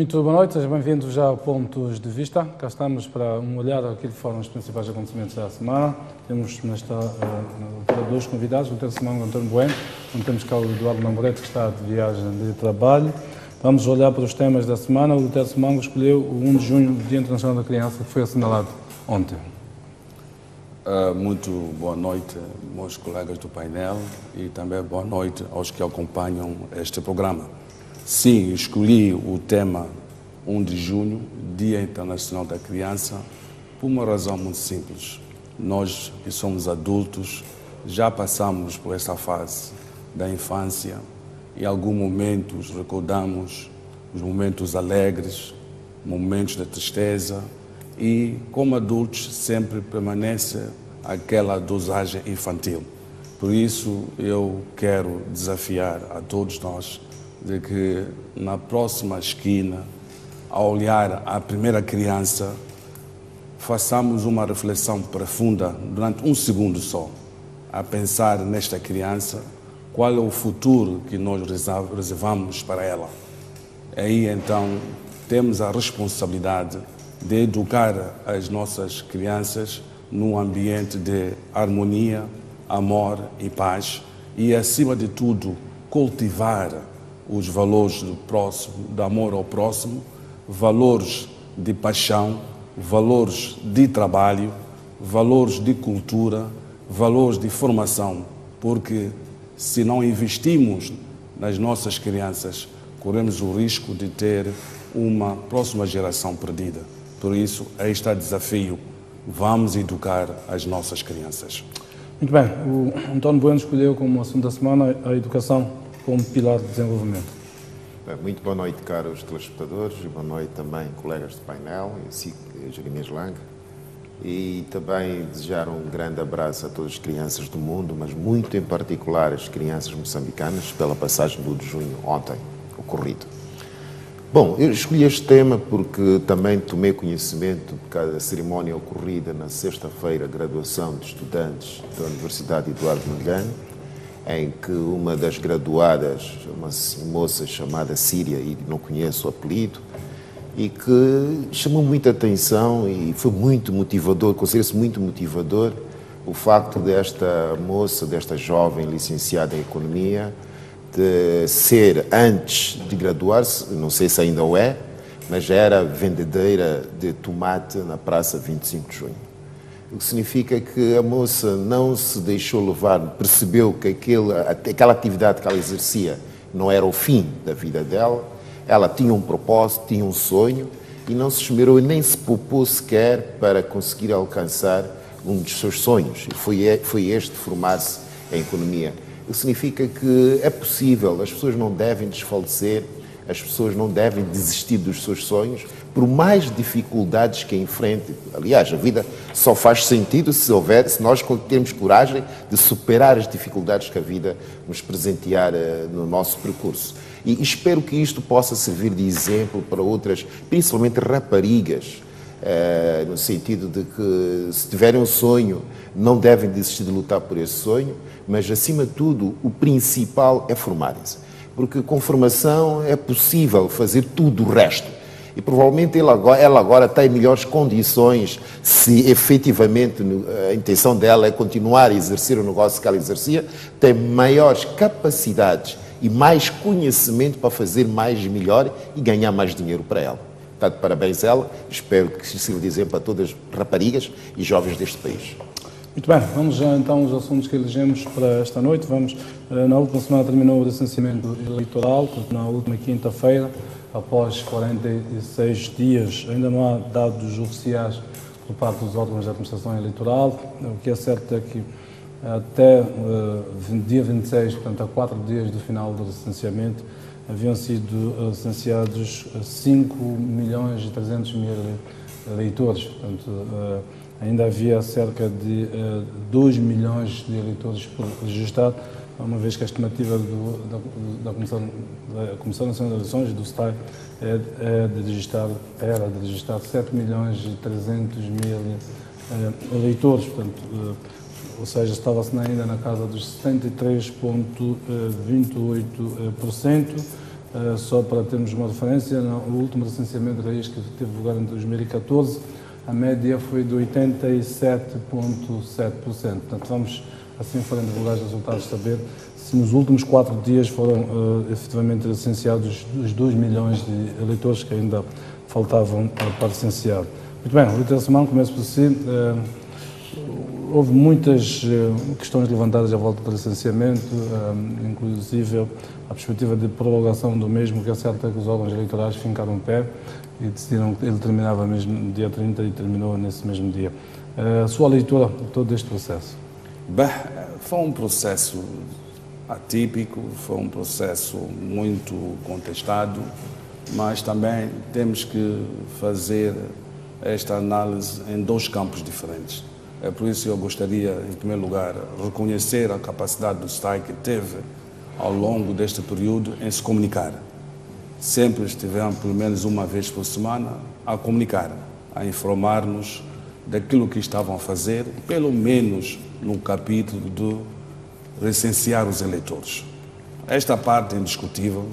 Muito boa noite, sejam bem-vindos já ao Pontos de Vista. Cá estamos para um olhar àquilo que foram os principais acontecimentos da semana. Temos nesta dois convidados, o Dr. Simão António Bueno, onde temos cá o Eduardo Namorete, que está de viagem de trabalho. Vamos olhar para os temas da semana. O Dr. Simão escolheu o 1 de junho, Dia Internacional da Criança, que foi assinalado ontem. Muito boa noite, meus colegas do painel, e também boa noite aos que acompanham este programa. Sim, escolhi o tema 1 de junho, Dia Internacional da Criança, por uma razão muito simples. Nós que somos adultos já passamos por essa fase da infância e em alguns momentos recordamos os momentos alegres, momentos de tristeza, e como adultos sempre permanece aquela dosagem infantil. Por isso eu quero desafiar a todos nós de que na próxima esquina, ao olhar a primeira criança, façamos uma reflexão profunda durante um segundo só, a pensar nesta criança, qual é o futuro que nós reservamos para ela. Aí então temos a responsabilidade de educar as nossas crianças num ambiente de harmonia, amor e paz e, acima de tudo, cultivar os valores do próximo, do amor ao próximo, valores de paixão, valores de trabalho, valores de cultura, valores de formação, porque se não investimos nas nossas crianças, corremos o risco de ter uma próxima geração perdida. Por isso, aí está o desafio. Vamos educar as nossas crianças. Muito bem, o António Bueno escolheu como assunto da semana a educação como pilar de desenvolvimento. Muito boa noite, caros telespectadores, e boa noite também, colegas de painel, Jeremias Lang, e também desejar um grande abraço a todas as crianças do mundo, mas muito em particular as crianças moçambicanas, pela passagem do 1 de junho ontem, ocorrido. Bom, eu escolhi este tema porque também tomei conhecimento da cerimónia ocorrida na sexta-feira, graduação de estudantes da Universidade Eduardo Mondlane, em que uma das graduadas, uma moça chamada Síria, e não conheço o apelido, e que chamou muita atenção e foi muito motivador, considera-se muito motivador o facto desta moça, desta jovem licenciada em Economia, de ser, antes de graduar-se, não sei se ainda o é, mas era vendedeira de tomate na Praça 25 de Junho. O que significa que a moça não se deixou levar, percebeu que aquela atividade que ela exercia não era o fim da vida dela, ela tinha um propósito, tinha um sonho e não se esmerou e nem se poupou sequer para conseguir alcançar um dos seus sonhos. E foi este formar-se em Economia. O que significa que é possível, as pessoas não devem desfalecer, as pessoas não devem desistir dos seus sonhos, por mais dificuldades que enfrentem. Aliás, a vida só faz sentido se nós temos coragem de superar as dificuldades que a vida nos presentear no nosso percurso. E espero que isto possa servir de exemplo para outras, principalmente raparigas, no sentido de que, se tiverem um sonho, não devem desistir de lutar por esse sonho, mas, acima de tudo, o principal é formarem-se. Porque com formação é possível fazer tudo o resto. E provavelmente ela agora tem melhores condições, se efetivamente a intenção dela é continuar a exercer o negócio que ela exercia, tem maiores capacidades e mais conhecimento para fazer mais e melhor e ganhar mais dinheiro para ela. Portanto, parabéns a ela, espero que sirva de exemplo a todas as raparigas e jovens deste país. Muito bem, vamos já então aos assuntos que elegemos para esta noite. Na última semana terminou o licenciamento eleitoral, na última quinta-feira, após 46 dias, ainda não há dados oficiais por parte dos órgãos de administração eleitoral. O que é certo é que até dia 26, portanto, a 4 dias do final do licenciamento, haviam sido licenciados 5.300.000 eleitores. Portanto, ainda havia cerca de 2 milhões de eleitores por registrar, uma vez que a estimativa da Comissão Nacional de Eleições, do STAI, era de registrar 7.300.000 eleitores, portanto, ou seja, estava-se ainda na casa dos 73,28%. Só para termos uma referência, no último recenseamento de raiz que teve lugar em 2014, a média foi de 87,7%. Portanto, vamos, assim forem divulgados os resultados, saber se nos últimos 4 dias foram efetivamente recenseados os 2 milhões de eleitores que ainda faltavam para recensear. Muito bem, Rita Simão, começo por si. Houve muitas questões levantadas à volta do licenciamento, inclusive a perspectiva de prorrogação do mesmo, que é certo que os órgãos eleitorais fincaram o pé e decidiram que ele terminava mesmo no dia 30 e terminou nesse mesmo dia. A sua leitura de todo este processo? Bem, foi um processo atípico, foi um processo muito contestado, mas também temos que fazer esta análise em 2 campos diferentes. É por isso que eu gostaria, em primeiro lugar, reconhecer a capacidade do STAI que teve ao longo deste período em se comunicar. Sempre estivemos, pelo menos uma vez por semana, a comunicar, a informar-nos daquilo que estavam a fazer, pelo menos no capítulo de recensear os eleitores. Esta parte é indiscutível,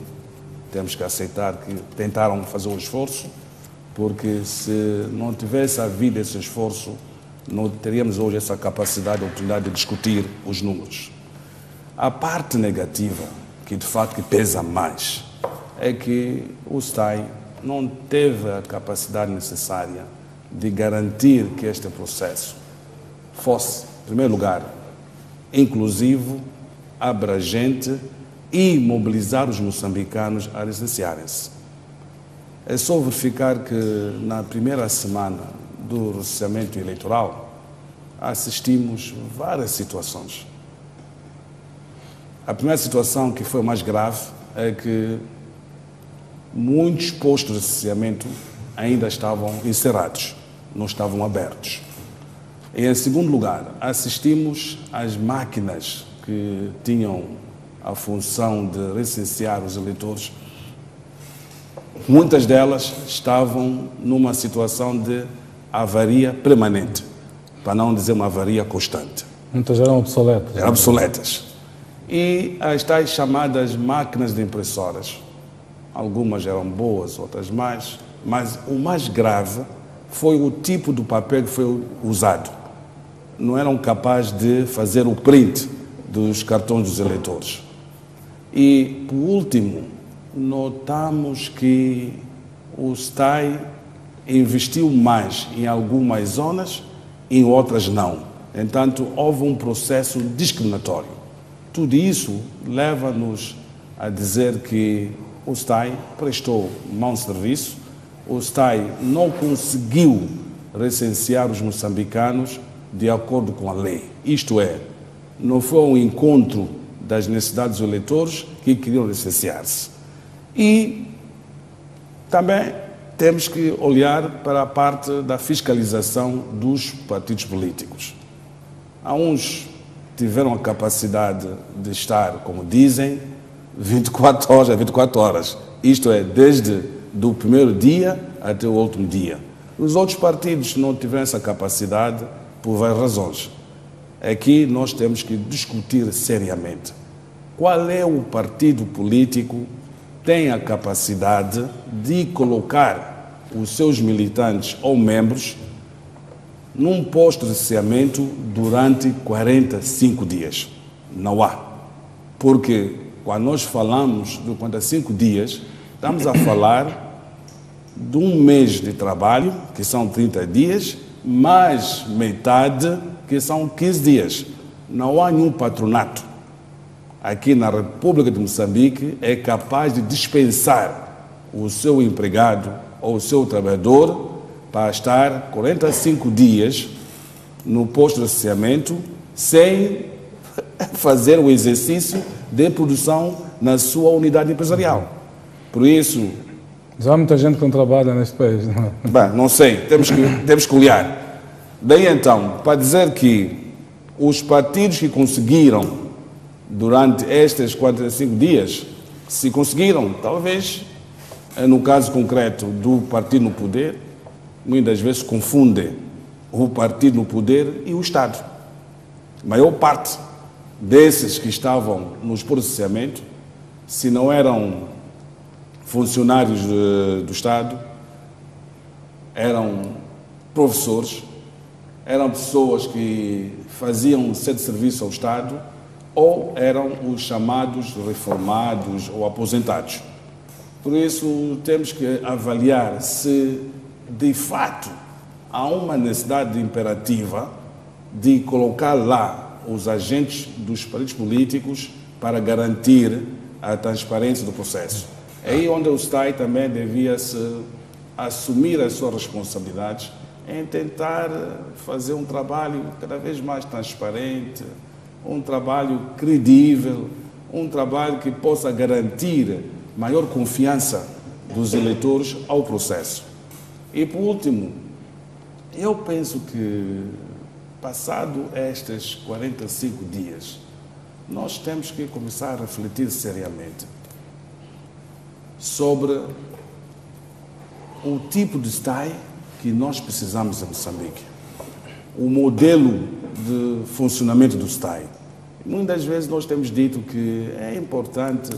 temos que aceitar que tentaram fazer um esforço, porque se não tivesse havido esse esforço, não teríamos hoje essa capacidade, a oportunidade de discutir os números. A parte negativa, que de facto pesa mais, é que o STAI não teve a capacidade necessária de garantir que este processo fosse, em primeiro lugar, inclusivo, abrangente e mobilizar os moçambicanos a licenciarem-se. É só verificar que na primeira semana do recenseamento eleitoral assistimos várias situações. A primeira situação, que foi mais grave, é que muitos postos de recenseamento ainda estavam encerrados, não estavam abertos. E, em segundo lugar, assistimos às máquinas que tinham a função de recensear os eleitores. Muitas delas estavam numa situação de avaria permanente, para não dizer uma avaria constante. Muitas eram obsoletas. Eram obsoletas. E as tais chamadas máquinas de impressoras, algumas eram boas, outras mais, mas o mais grave foi o tipo do papel que foi usado. Não eram capazes de fazer o print dos cartões dos eleitores. E, por último, notamos que o STAI investiu mais em algumas zonas, em outras não. Entanto, houve um processo discriminatório. Tudo isso leva-nos a dizer que o STAI prestou mau serviço, o STAI não conseguiu recensear os moçambicanos de acordo com a lei. Isto é, não foi um encontro das necessidades dos eleitores que queriam licenciar-se. E também temos que olhar para a parte da fiscalização dos partidos políticos. Há uns tiveram a capacidade de estar, como dizem, 24 horas a 24 horas. Isto é, desde do primeiro dia até o último dia. Os outros partidos não tiveram essa capacidade por várias razões. Aqui nós temos que discutir seriamente qual é o partido político que tem a capacidade de colocar os seus militantes ou membros num posto de recenseamento durante 45 dias. Não há. Porque quando nós falamos de 45 dias, estamos a falar de um mês de trabalho, que são 30 dias, mais metade, que são 15 dias. Não há nenhum patronato aqui na República de Moçambique é capaz de dispensar o seu empregado ou o seu trabalhador para estar 45 dias no posto de recenseamento sem fazer o exercício de produção na sua unidade empresarial. Por isso... Já há muita gente que não trabalha neste país, não é? Bem, não sei, temos que olhar. Daí então, para dizer que os partidos que conseguiram, durante estes 45 dias, se conseguiram, talvez, no caso concreto do partido no poder, muitas vezes confundem o partido no poder e o Estado. A maior parte desses que estavam nos processamentos, se não eram funcionários do Estado, eram professores, eram pessoas que faziam certo serviço ao Estado ou eram os chamados reformados ou aposentados. Por isso, temos que avaliar se, de fato, há uma necessidade imperativa de colocar lá os agentes dos partidos políticos para garantir a transparência do processo. É aí onde o STAI também devia assumir as suas responsabilidades em tentar fazer um trabalho cada vez mais transparente, um trabalho credível, um trabalho que possa garantir maior confiança dos eleitores ao processo. E, por último, eu penso que, passado estes 45 dias, nós temos que começar a refletir seriamente sobre o tipo de STAI que nós precisamos em Moçambique, o modelo de funcionamento do STAI. Muitas vezes nós temos dito que é importante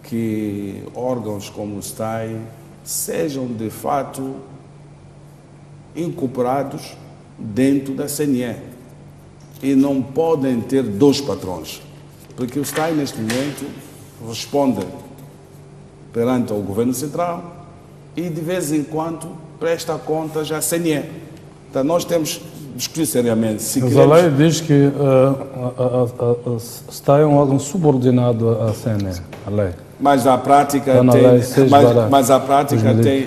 que órgãos como o STAI sejam, de fato, incorporados dentro da CNE e não podem ter dois patrões, porque o STAI, neste momento, responde perante o Governo Central e, de vez em quando, presta contas à CNE. Então, nós temos que discutir seriamente. Mas a lei diz que a STAI é um órgão subordinado à CNE, a lei. Mas a prática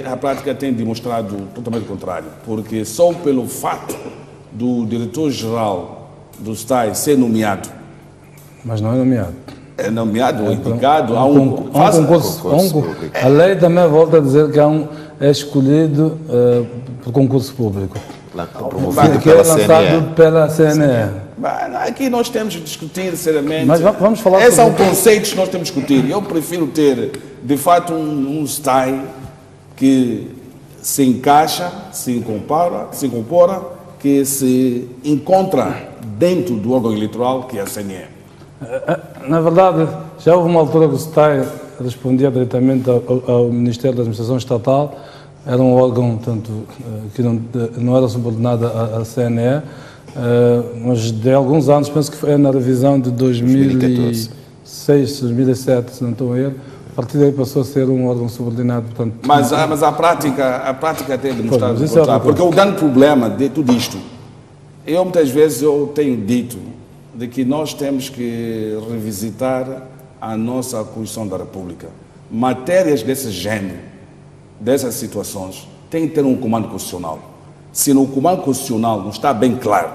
a prática tem demonstrado totalmente o contrário, porque só pelo fato do diretor-geral do STAI ser nomeado. Mas não é nomeado. É nomeado ou indicado, há um concurso. A lei também volta a dizer que é escolhido por concurso público. Que é lançado pela CNE. Aqui nós temos que discutir seriamente. Mas vamos falar Esses são conceitos que nós temos que discutir. Eu prefiro ter, de fato, um STAI que se encaixa, se incorpora, que se encontra dentro do órgão eleitoral, que é a CNE. Na verdade, já houve uma altura que o STAI respondia diretamente ao Ministério da Administração Estatal. Era um órgão, tanto que não era subordinado à CNE, mas de alguns anos, penso que foi na revisão de 2006, 2007, se não estou a erro, a partir daí passou a ser um órgão subordinado. Portanto, mas a prática tem demonstrado o contrário, porque o grande problema de tudo isto, muitas vezes eu tenho dito de que nós temos que revisitar a nossa Constituição da República. Matérias desse género, dessas situações, tem que ter um comando constitucional. Se no comando constitucional não está bem claro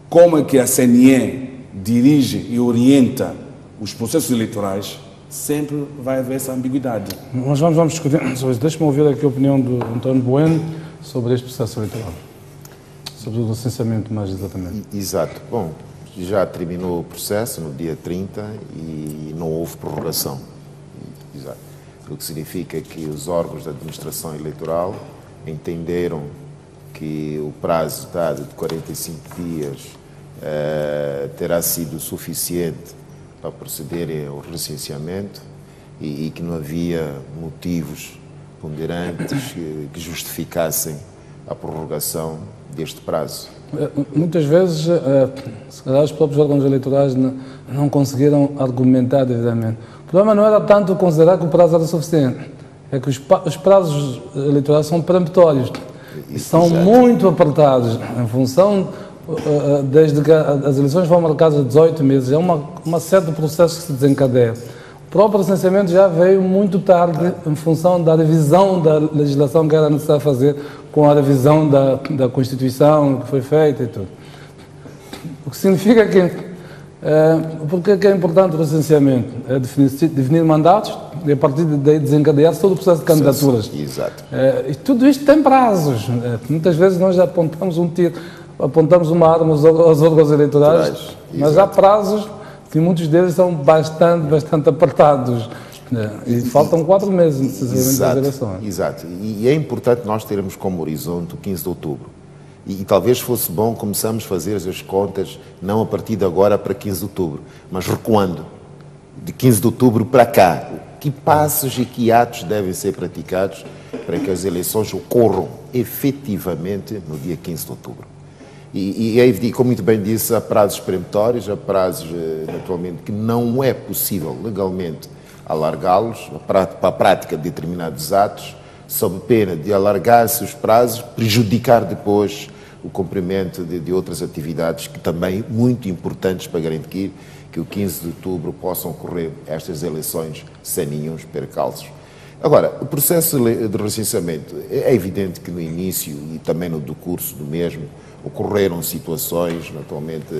como é que a CNE dirige e orienta os processos eleitorais, sempre vai haver essa ambiguidade. Mas vamos discutir sobre isso. Deixa-me ouvir aqui a opinião do António Bueno sobre este processo eleitoral. Sobre o licenciamento, mais exatamente. Exato. Bom, já terminou o processo no dia 30 e não houve prorrogação. Exato. O que significa que os órgãos da administração eleitoral entenderam que o prazo dado de 45 dias terá sido suficiente para procederem ao recenseamento e que não havia motivos ponderantes que justificassem a prorrogação deste prazo. Muitas vezes, se calhar, os próprios órgãos eleitorais não conseguiram argumentar devidamente. O problema não era tanto considerar que o prazo era suficiente, é que os prazos eleitorais são peremptórios e são muito apertados em função, desde que as eleições foram marcadas a 18 meses, é uma série de processos que se desencadeia. O próprio licenciamento já veio muito tarde em função da revisão da legislação que era necessário fazer com a revisão da Constituição que foi feita e tudo. O que significa que porque é importante o licenciamento? É definir mandatos e a partir daí desencadear todo o processo de candidaturas. Exato. E tudo isto tem prazos. Muitas vezes nós apontamos um tiro, apontamos uma arma aos órgãos eleitorais, mas há prazos que muitos deles são bastante apertados. E faltam 4 meses necessariamente das eleições. Exato. E é importante nós termos como horizonte o 15 de outubro. E talvez fosse bom começarmos a fazer as contas, não a partir de agora para 15 de outubro, mas recuando, de 15 de outubro para cá. que passos e que atos devem ser praticados para que as eleições ocorram efetivamente no dia 15 de outubro. E como muito bem disse, há prazos peremptórios, há prazos, naturalmente, que não é possível legalmente alargá-los para a prática de determinados atos, sob pena de alargar-se os prazos, prejudicar depois o cumprimento de outras atividades que também muito importantes para garantir que o 15 de outubro possam ocorrer estas eleições sem nenhum percalços. Agora, o processo de recenseamento, é evidente que no início e também no decurso do mesmo ocorreram situações naturalmente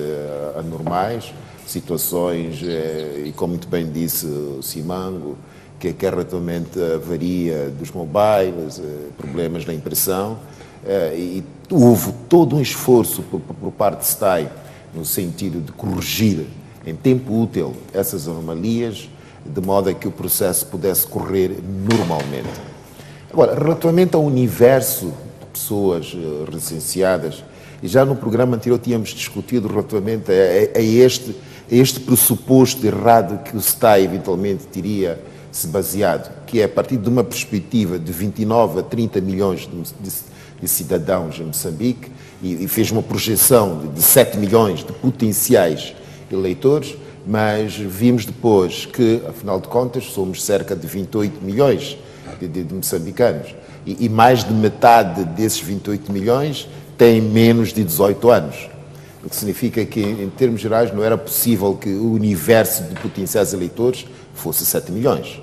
anormais, situações, e como muito bem disse o Simango, que é relativamente a avaria dos mobiles, problemas na impressão, e houve todo um esforço por parte de STAI no sentido de corrigir em tempo útil essas anomalias, de modo a que o processo pudesse correr normalmente. Agora, relativamente ao universo de pessoas recenseadas, e já no programa anterior tínhamos discutido relativamente a este pressuposto errado que o STAI eventualmente teria se baseado, que é a partir de uma perspectiva de 29 a 30 milhões de cidadãos em Moçambique, e fez uma projeção de 7 milhões de potenciais eleitores, mas vimos depois que, afinal de contas, somos cerca de 28 milhões de moçambicanos, e mais de metade desses 28 milhões têm menos de 18 anos, o que significa que, em termos gerais, não era possível que o universo de potenciais eleitores fosse 7 milhões.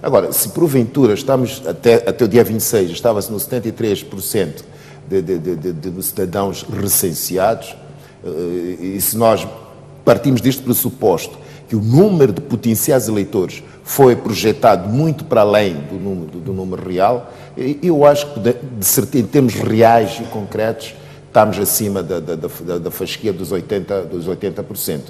Agora, se porventura estamos, até o dia 26, estava-se no 73% de cidadãos recenseados, e se nós partimos deste pressuposto que o número de potenciais eleitores foi projetado muito para além do número real, eu acho que, em termos reais e concretos, estamos acima da fasquia dos 80%.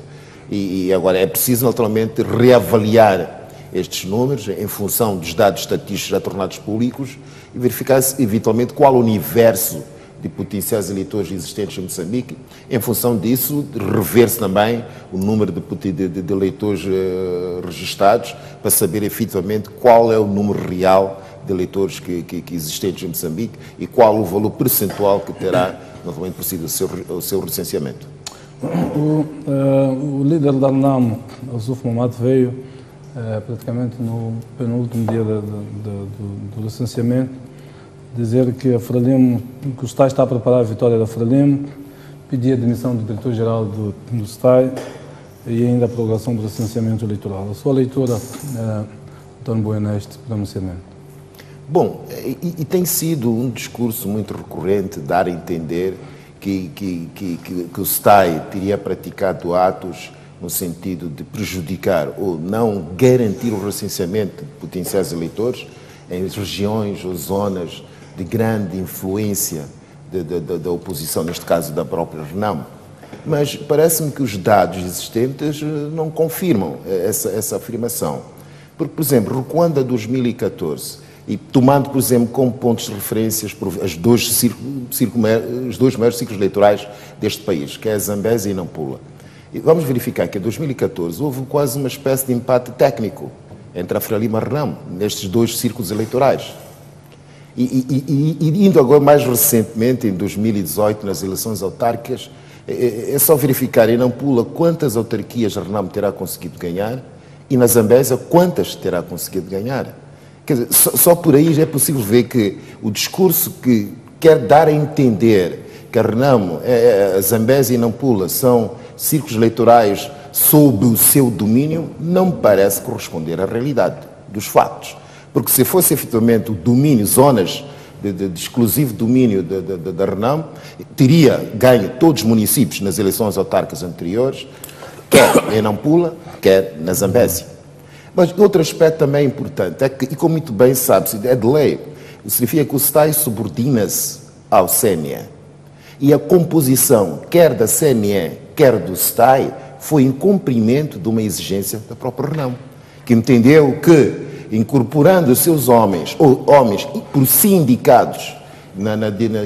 E agora é preciso, naturalmente, reavaliar estes números em função dos dados estatísticos já tornados públicos e verificar, eventualmente, qual o universo de potenciais eleitores existentes em Moçambique. Em função disso, rever-se também o número de eleitores registados para saber, efetivamente, qual é o número real de eleitores que existentes em Moçambique e qual o valor percentual que terá, naturalmente, por si o seu recenseamento. O líder da ANAM, Ousuf Mamad, veio praticamente no penúltimo dia do licenciamento dizer que a Frelimo, que o STAI está a preparar a vitória da Frelimo, pedir a demissão do diretor-geral do STAI e ainda a prorrogação do licenciamento eleitoral. A sua leitura, António Bueno, neste pronunciamento? Bom, e tem sido um discurso muito recorrente dar a entender que o STAI teria praticado atos no sentido de prejudicar ou não garantir o recenseamento de potenciais eleitores em regiões ou zonas de grande influência da oposição, neste caso da própria RENAM. Mas parece-me que os dados existentes não confirmam essa afirmação. Porque, por exemplo, recuando a 2014 e tomando, por exemplo, como pontos de referência os dois maiores ciclos eleitorais deste país, que é a Zambésia e Nampula, e vamos verificar que em 2014 houve quase uma espécie de empate técnico entre a Frelimo e a RENAM nestes dois círculos eleitorais. E indo agora mais recentemente, em 2018, nas eleições autárquicas, é só verificar em Nampula quantas autarquias a RENAM terá conseguido ganhar e na Zambésia quantas terá conseguido ganhar. Quer dizer, só por aí já é possível ver que o discurso que quer dar a entender que a RENAM, a Zambésia e Nampula são círculos eleitorais sob o seu domínio, não me parece corresponder à realidade dos fatos. Porque se fosse efetivamente o domínio, zonas de exclusivo domínio da RENAM, teria ganho todos os municípios nas eleições autárquicas anteriores, quer em Nampula, quer na Zambésia. Mas outro aspecto também importante é que, e como muito bem sabe-se, é de lei, significa que o STAI subordina-se ao CNE. E a composição, quer da CNE, quer do STAI, foi em cumprimento de uma exigência da própria RENAM, que entendeu que, incorporando os seus homens, ou homens por si indicados,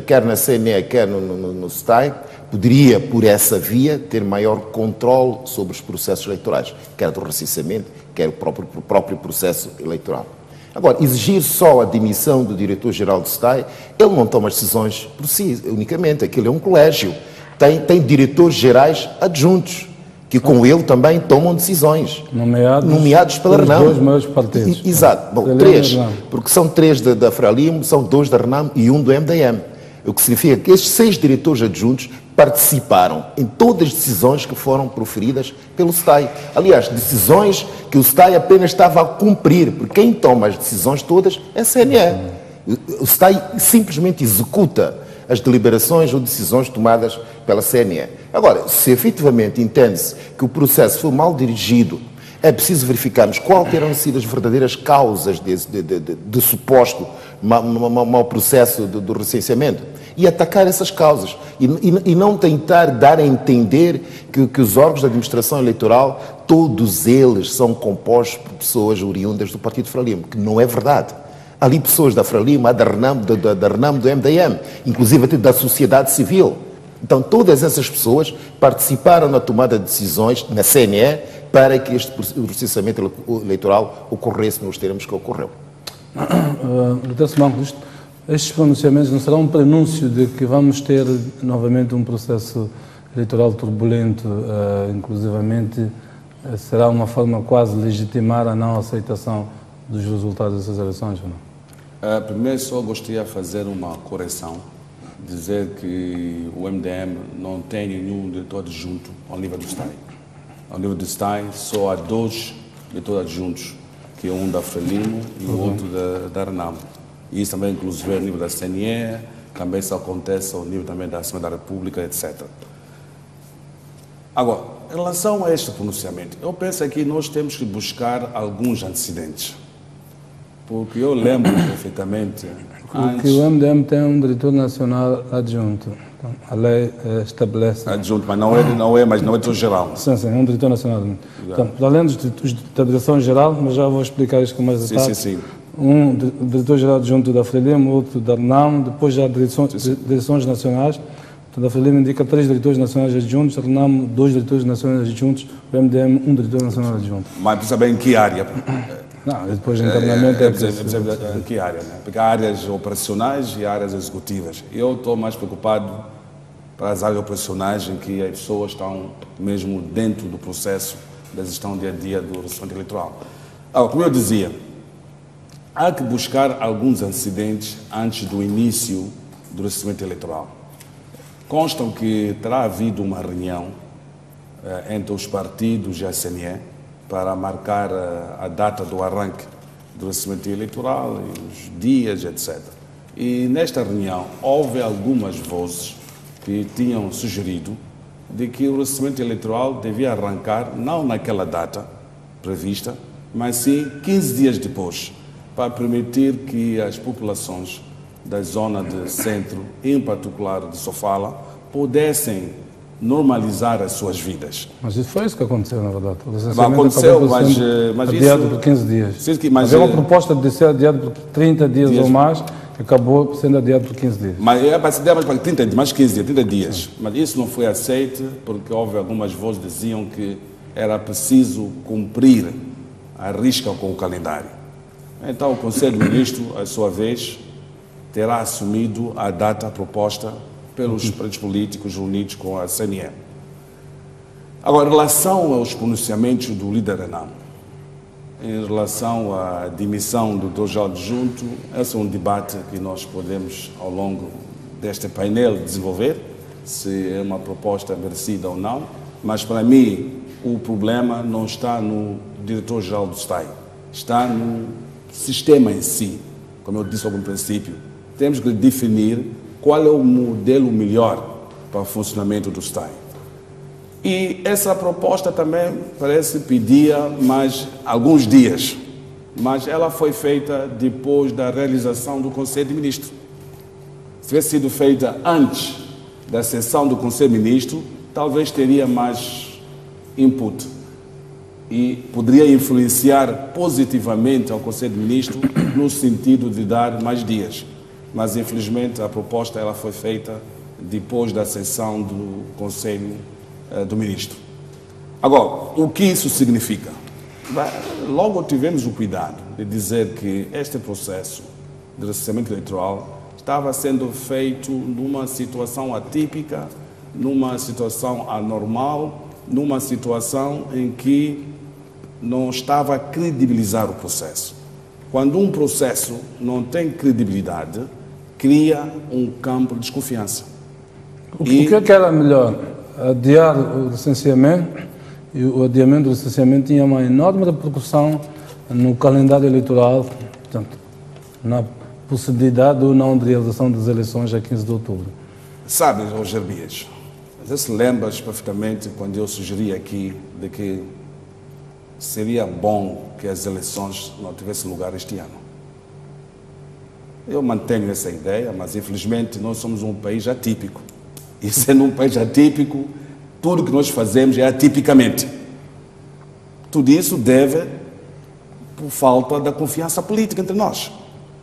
quer na CNE, quer no STAI, poderia, por essa via, ter maior controle sobre os processos eleitorais, quer do recenseamento, quer o próprio processo eleitoral. Agora, exigir só a demissão do diretor-geral do STAI, ele não toma as decisões por si, unicamente. Aquilo é um colégio. Tem diretores gerais adjuntos, que com ele também tomam decisões. Nomeados pela RENAM. Dois maiores partidos. Exato. Bom, três, porque são 3 da Frelimo, são 2 da RENAM e 1 do MDM. O que significa que estes 6 diretores adjuntos participaram em todas as decisões que foram proferidas pelo STAI. Aliás, decisões que o STAI apenas estava a cumprir, porque quem toma as decisões todas é a CNE. O STAI simplesmente executa as deliberações ou decisões tomadas pela CNE. Agora, se efetivamente entende-se que o processo foi mal dirigido, é preciso verificarmos quais terão sido as verdadeiras causas de suposto mau processo do recenseamento e atacar essas causas e não tentar dar a entender que os órgãos da administração eleitoral, todos eles são compostos por pessoas oriundas do Partido Frelimo, que não é verdade. Há ali pessoas da Frelimo, há da RENAM, do MDM, inclusive até da sociedade civil. Então, todas essas pessoas participaram na tomada de decisões na CNE para que este processamento eleitoral ocorresse nos termos que ocorreu. Dr. Simanco, estes pronunciamentos não serão um prenúncio de que vamos ter novamente um processo eleitoral turbulento, inclusivamente será uma forma quase de legitimar a não aceitação dos resultados dessas eleições, ou não? Primeiro, só gostaria de fazer uma correção, dizer que o MDM não tem nenhum diretor adjunto ao nível do STAI. Ao nível do STAI, só há 2 diretores adjuntos, que é um da Frelimo e o outro da RENAM. E isso também, inclusive, ao nível da CNE, também isso acontece ao nível também da Assembleia da República, etc. Agora, em relação a este pronunciamento, eu penso que nós temos que buscar alguns antecedentes. Porque eu lembro perfeitamente... Porque o MDM tem um diretor nacional adjunto. Então, a lei estabelece... Adjunto, mas não é diretor-geral. Sim, é um diretor nacional adjunto. Então, para além da direção-geral, mas já vou explicar isto com mais detalhes. Sim. Um diretor-geral adjunto da Frelimo, outro da RENAM, depois já direções nacionais. Então, a Frelimo indica 3 diretores nacionais adjuntos, a RENAM 2 diretores nacionais adjuntos, o MDM 1 diretor nacional adjunto. Mas precisa saber em que área? Não, depois internamente em que área, né? Porque há áreas operacionais e áreas executivas. Eu estou mais preocupado para as áreas operacionais em que as pessoas estão mesmo dentro do processo da gestão dia a dia do recebimento eleitoral. Como eu dizia, há que buscar alguns antecedentes antes do início do recebimento eleitoral. Constam que terá havido uma reunião entre os partidos e a CNE para marcar a data do arranque do recebimento eleitoral, os dias, etc. E nesta reunião houve algumas vozes que tinham sugerido de que o recebimento eleitoral devia arrancar não naquela data prevista, mas sim 15 dias depois, para permitir que as populações da zona de centro, em particular de Sofala, pudessem normalizar as suas vidas. Mas isso foi isso que aconteceu, na verdade. Aconteceu, mas adiado isso... por 15 dias. Havia uma proposta de ser adiado por 30 dias ou mais, que acabou sendo adiado por 15 dias. Mas é para ser adiado para 30 dias, mais 15 dias, 30 dias. Sim. Mas isso não foi aceito, porque houve algumas vozes que diziam que era preciso cumprir a risca com o calendário. Então o Conselho de Ministros, à sua vez, terá assumido a data proposta pelos partidos políticos reunidos com a CNE. Agora, em relação aos pronunciamentos do líder RENAM, em relação à demissão do diretor adjunto, esse é um debate que nós podemos, ao longo deste painel, desenvolver, se é uma proposta merecida ou não, mas para mim o problema não está no diretor-geral do STAI, está no sistema em si. Como eu disse ao princípio, temos que definir qual é o modelo melhor para o funcionamento do STAI. E essa proposta também parece pedir mais alguns dias, mas ela foi feita depois da realização do Conselho de Ministros. Se tivesse sido feita antes da sessão do Conselho de Ministros, talvez teria mais input e poderia influenciar positivamente ao Conselho de Ministros no sentido de dar mais dias. Mas, infelizmente, a proposta ela foi feita depois da sessão do Conselho do Ministro. Agora, o que isso significa? Logo tivemos o cuidado de dizer que este processo de recenseamento eleitoral estava sendo feito numa situação atípica, numa situação anormal, numa situação em que não estava a credibilizar o processo. Quando um processo não tem credibilidade, cria um campo de desconfiança. O que é que era melhor? Adiar o licenciamento, e o adiamento do licenciamento tinha uma enorme repercussão no calendário eleitoral, portanto, na possibilidade ou não de realização das eleições a 15 de outubro. Sabes, Roger Bias, você se lembra perfeitamente quando eu sugeri aqui de que seria bom que as eleições não tivessem lugar este ano. Eu mantenho essa ideia, mas infelizmente nós somos um país atípico. E sendo um país atípico, tudo que nós fazemos é atipicamente. Tudo isso deve por falta da confiança política entre nós.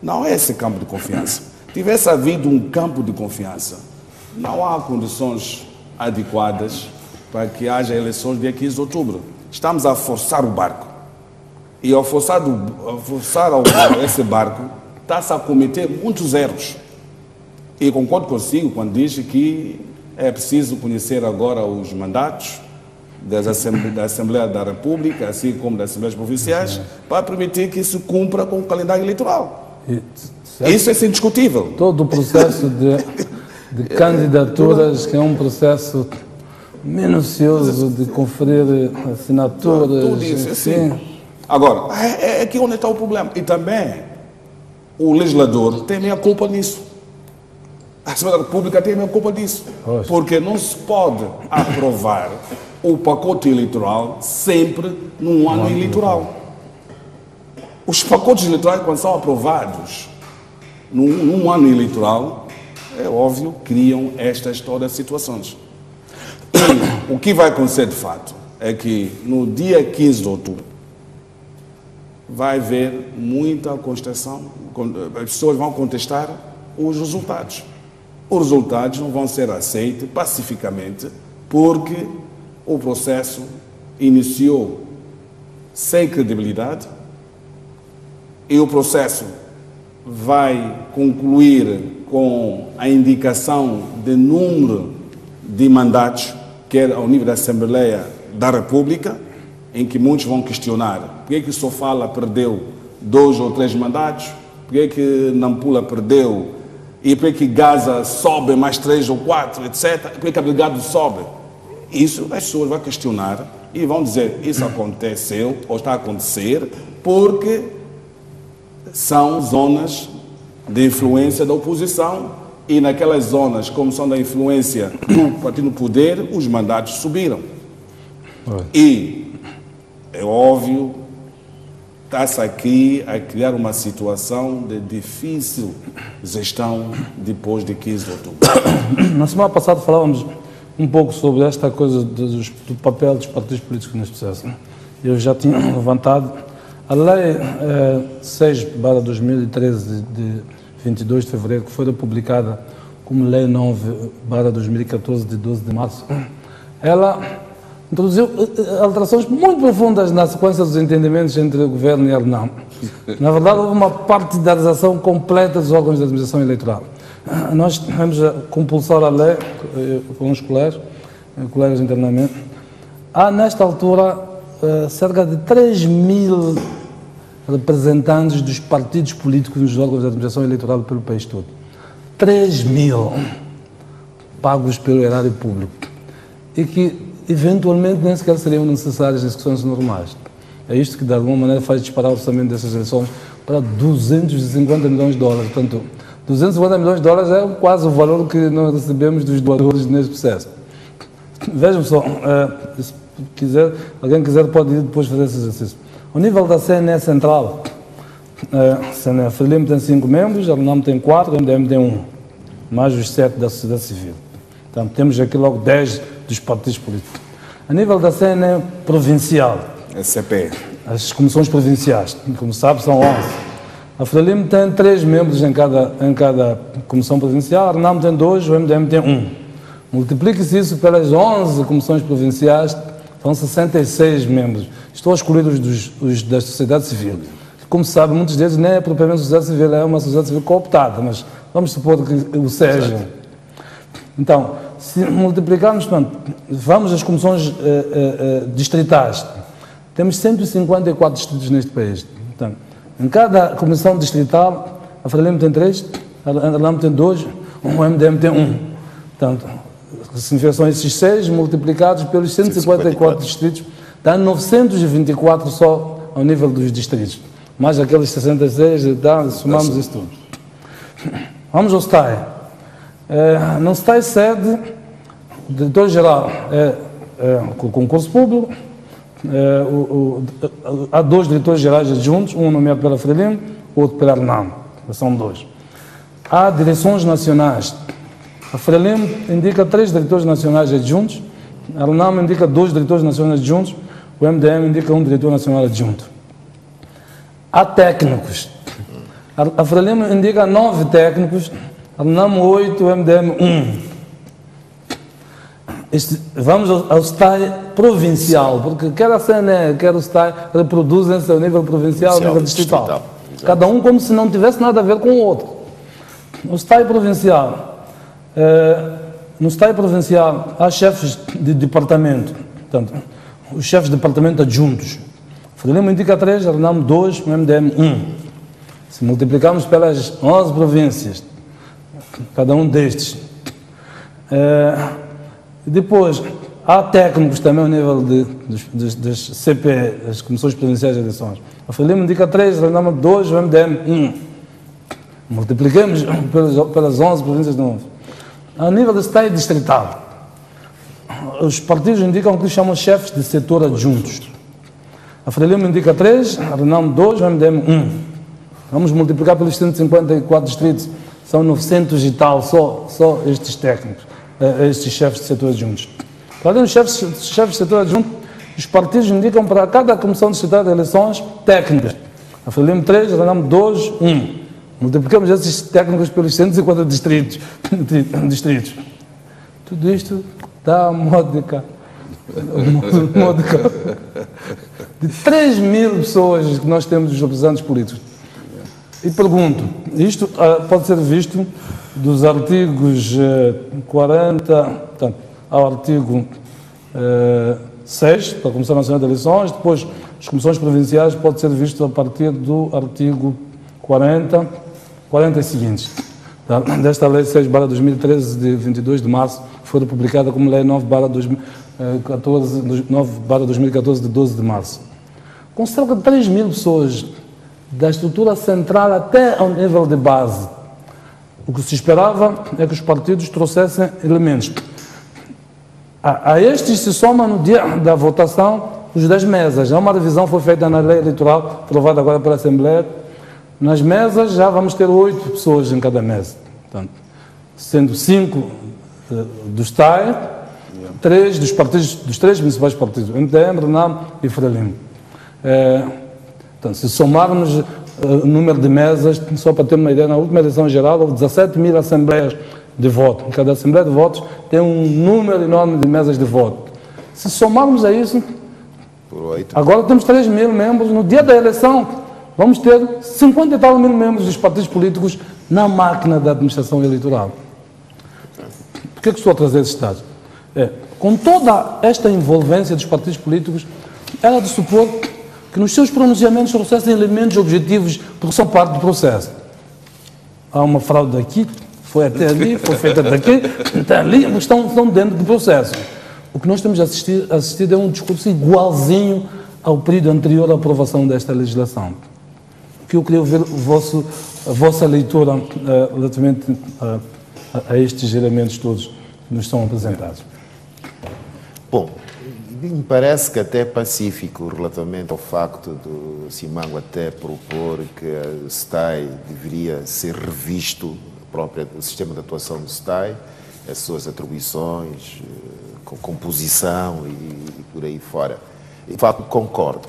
Não é esse campo de confiança. Tivesse havido um campo de confiança, não há condições adequadas para que haja eleições dia 15 de outubro. Estamos a forçar o barco. E ao forçar esse barco, está-se a cometer muitos erros. E concordo consigo quando diz que é preciso conhecer agora os mandatos da Assembleia da República, assim como das Assembleias Provinciais, para permitir que se cumpra com o calendário eleitoral. Isso é indiscutível. Todo o processo de candidaturas, que é um processo minucioso de conferir assinaturas. Tudo isso, assim. Agora, é aqui onde está o problema. E também o legislador tem meia culpa nisso. A Assembleia da República tem meia culpa disso. Porque não se pode aprovar o pacote eleitoral sempre num ano eleitoral. Os pacotes eleitorais, quando são aprovados num ano eleitoral, é óbvio, criam estas todas as situações. E o que vai acontecer de fato é que no dia 15 de outubro vai haver muita contestação, as pessoas vão contestar os resultados. Os resultados não vão ser aceitos pacificamente porque o processo iniciou sem credibilidade e o processo vai concluir com a indicação de número de mandatos, quer ao nível da Assembleia da República, em que muitos vão questionar por que Sofala perdeu 2 ou 3 mandatos, por que Nampula perdeu, e por que Gaza sobe mais 3 ou 4, etc., por que Abelgado sobe. Isso as pessoas vão questionar e vão dizer isso aconteceu ou está a acontecer porque são zonas de influência da oposição e naquelas zonas, como são da influência do partido no poder, os mandatos subiram. E é óbvio, está-se aqui a criar uma situação de difícil gestão depois de 15 de outubro. Na semana passada falávamos um pouco sobre esta coisa do papel dos partidos políticos neste processo. Eu já tinha levantado a Lei 6/2013 de 22 de fevereiro, que foi publicada como Lei 9/2014 de 12 de março. Ela introduziu alterações muito profundas na sequência dos entendimentos entre o governo e a RENAM. Na verdade, houve uma partidarização completa dos órgãos de administração eleitoral. Nós tivemos a compulsar a lei com os colegas internamente. Há, nesta altura, cerca de 3.000 representantes dos partidos políticos nos órgãos de administração eleitoral pelo país todo. 3.000 pagos pelo erário público. E que, eventualmente, nem sequer seriam necessárias discussões normais. É isto que, de alguma maneira, faz disparar o orçamento dessas eleições para 250 milhões de dólares. Portanto, 250 milhões de dólares é quase o valor que nós recebemos dos doadores neste processo. Vejam só, se alguém quiser pode ir depois fazer esse exercício. Ao nível da CNE Central, a FRELIM tem 5 membros, a RENAM tem 4, a MDM tem 1, mais os 7 da sociedade civil. Então, temos aqui logo 10 dos partidos políticos. A nível da CNE Provincial, SCP. as comissões provinciais, como sabe, são 11. A Frelimo tem 3 membros em cada comissão provincial, a Renamo tem 2, o MDM tem 1. Multiplique-se isso pelas 11 comissões provinciais, são 66 membros. Estou a excluir os da sociedade civil. Como se sabe, muitos deles nem é propriamente sociedade civil, é uma sociedade civil cooptada, mas vamos supor que o sejam. Então, se multiplicarmos, portanto, vamos às comissões distritais. Temos 154 distritos neste país. Portanto, em cada comissão distrital, a Frelimo tem 3, a Renamo tem 2, o MDM tem 1. Portanto, são esses 6 multiplicados pelos 154 distritos, dá 924 só ao nível dos distritos. Mais aqueles 66, somamos isso tudo. Vamos ao STAI. No STAI sede, o diretor-geral é o concurso público, há 2 diretores-gerais adjuntos, um nomeado pela Frelimo, outro pela Renamo, são 2. Há direções nacionais. A Frelimo indica 3 diretores nacionais adjuntos, a Renamo indica 2 diretores nacionais adjuntos, o MDM indica 1 diretor nacional adjunto. Há técnicos. A Frelimo indica 9 técnicos, a Renamo 8, o MDM 1. Vamos ao STAI provincial, porque quer a CNE, quer o STAI reproduzem-se ao nível provincial, ao nível distrital. Cada um como se não tivesse nada a ver com o outro. No STAI provincial, há chefes de departamento, portanto, os chefes de departamento adjuntos. A Frelimo indica 3, a Renamo 2, o MDM 1. Se multiplicarmos pelas 11 províncias, cada um destes. Depois, há técnicos também ao nível das CPE, as Comissões Provinciais de Eleições. A Frelimo indica 3, a Renamo 2, o MDM 1. Multipliquemos pelas 11 províncias de novo. A nível do STAI distrital, os partidos indicam que chamam chefes de setor adjuntos. A Frelimo indica 3, a Renamo 2, o MDM 1. Vamos multiplicar pelos 154 distritos, são 900 e tal, só estes técnicos, estes chefes de setor adjuntos. Além dos chefes de setor adjunto, os partidos indicam para cada comissão distrital de eleições técnicas. A Frelimo 3, a Renamo 2, 1. Multiplicamos esses técnicos pelos 150 distritos. Tudo isto dá de 3 mil pessoas que nós temos, os representantes políticos. E pergunto, isto pode ser visto dos artigos 40, portanto, ao artigo 6 da Comissão Nacional de Eleições, depois as comissões provinciais pode ser visto a partir do artigo 40 e seguintes. Desta Lei 6/2013, de 22 de março, foi publicada como Lei 9/2014, de 12 de março. Com cerca de 3 mil pessoas, da estrutura central até ao nível de base, o que se esperava é que os partidos trouxessem elementos. A estes se soma no dia da votação os 10 mesas. Uma revisão foi feita na lei eleitoral, aprovada agora pela Assembleia. Nas mesas já vamos ter 8 pessoas em cada mesa. Portanto, sendo 5 do STAI, 3 dos partidos, dos 3 principais partidos, MDM, Renamo e Frelimo. Então, se somarmos o número de mesas, só para ter uma ideia, na última eleição geral houve 17 mil assembleias de voto. Cada assembleia de votos tem um número enorme de mesas de voto. Se somarmos a isso, agora temos 3 mil membros. No dia da eleição, vamos ter 50 e tal mil membros dos partidos políticos na máquina da administração eleitoral. Por que estou a trazer esses dados? Com toda esta envolvência dos partidos políticos, era de supor que nos seus pronunciamentos trouxessem elementos objetivos, porque são parte do processo. Há uma fraude aqui, foi até ali, foi feita daqui, até ali, mas estão dentro do processo. O que nós temos assistido é um discurso igualzinho ao período anterior à aprovação desta legislação. O que eu queria ver a vossa leitura relativamente a estes elementos todos que nos são apresentados. Bom, me parece que até é pacífico relativamente ao facto do Simango até propor que a STAI deveria ser revisto, o sistema de atuação do STAI, as suas atribuições, composição e por aí fora. De facto, concordo.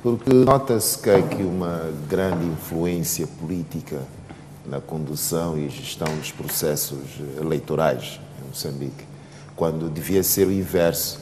Porque nota-se que há aqui uma grande influência política na condução e gestão dos processos eleitorais em Moçambique, quando devia ser o inverso,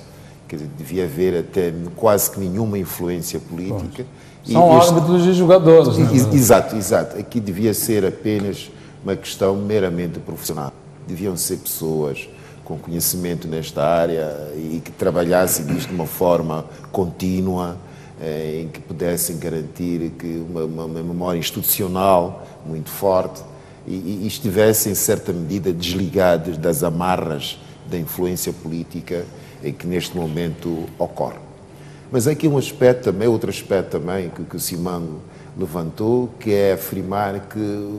quer dizer, devia haver até quase que nenhuma influência política. São árbitros e jogadores. Né? Exato. Aqui devia ser apenas uma questão meramente profissional. Deviam ser pessoas com conhecimento nesta área e que trabalhassem disto de uma forma contínua, em que pudessem garantir que uma memória institucional muito forte e estivessem, em certa medida, desligados das amarras da influência política que neste momento ocorre. Mas há aqui um aspecto também, outro aspecto também que o Simão levantou, que é afirmar que